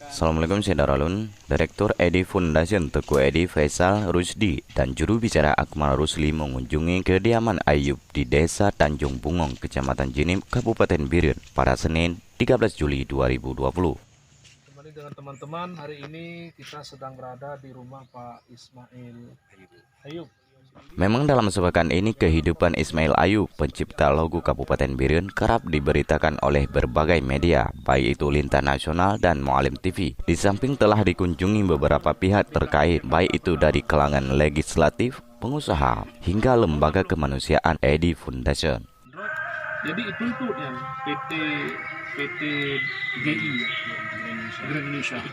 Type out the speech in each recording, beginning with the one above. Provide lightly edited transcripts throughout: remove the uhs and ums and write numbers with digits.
Assalamualaikum Syederalun, Direktur Edi Foundation Teguh Edi Faisal Rusdi dan juru bicara Akmal Rusli mengunjungi kediaman Ayub di Desa Tanjung Bungong, Kecamatan Jinim, Kabupaten Biren pada Senin 13 Juli 2020. Kembali dengan teman-teman, hari ini kita sedang berada di rumah Pak Ismail Ayub. Memang dalam sepekan ini kehidupan Ismail Ayub, pencipta logo Kabupaten Biren, kerap diberitakan oleh berbagai media, baik itu Lintah Nasional dan Mualim TV. Di samping telah dikunjungi beberapa pihak terkait, baik itu dari kalangan legislatif, pengusaha, hingga lembaga kemanusiaan Edi Foundation. Jadi itu yang PT GI Indonesia.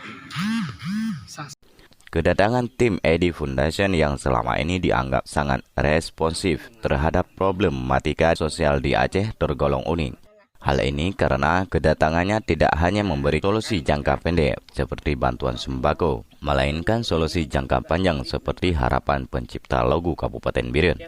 Kedatangan tim Edi Foundation yang selama ini dianggap sangat responsif terhadap problematika sosial di Aceh tergolong unik. Hal ini karena kedatangannya tidak hanya memberi solusi jangka pendek seperti bantuan sembako, melainkan solusi jangka panjang seperti harapan pencipta logo Kabupaten Biren.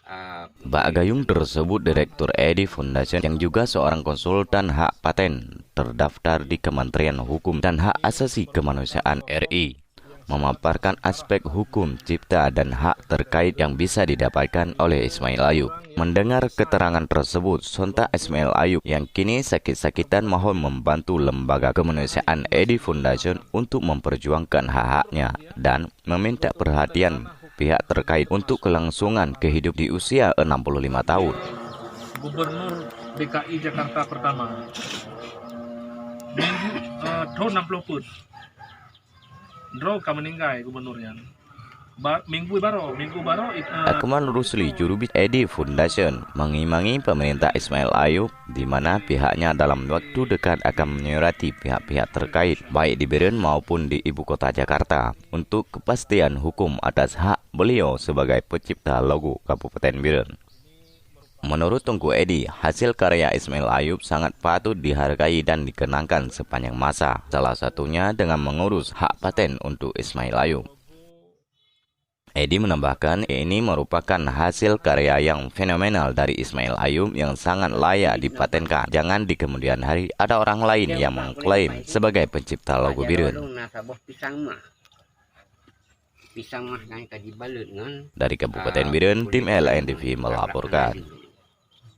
Mbak Gayung tersebut Direktur Edi Foundation yang juga seorang konsultan hak paten terdaftar di Kementerian Hukum dan Hak Asasi Kemanusiaan RI, memaparkan aspek hukum cipta dan hak terkait yang bisa didapatkan oleh Ismail Ayub. Mendengar keterangan tersebut, sontak Ismail Ayub yang kini sakit-sakitan mohon membantu lembaga kemanusiaan Edi Foundation untuk memperjuangkan hak-haknya dan meminta perhatian pihak terkait untuk kelangsungan kehidup di usia 65 tahun. Gubernur DKI Jakarta pertama. Minggu 60 pun. Dro ka meninggal gubernurnya. Minggu baru Akmal Rusli, juru bicara Edi Foundation, mengimangi pemerintah Ismail Ayub di mana pihaknya dalam waktu dekat akan menyurati pihak-pihak terkait baik di Biren maupun di ibu kota Jakarta untuk kepastian hukum atas hak beliau sebagai pencipta logo Kabupaten Biren. Menurut Tengku Edi, hasil karya Ismail Ayub sangat patut dihargai dan dikenangkan sepanjang masa, salah satunya dengan mengurus hak paten untuk Ismail Ayub. Edi menambahkan ini merupakan hasil karya yang fenomenal dari Ismail Ayub yang sangat layak dipatenkan. Jangan di kemudian hari ada orang lain yang mengklaim sebagai pencipta logo Biren. Dari Kabupaten Biren, tim LNTV melaporkan.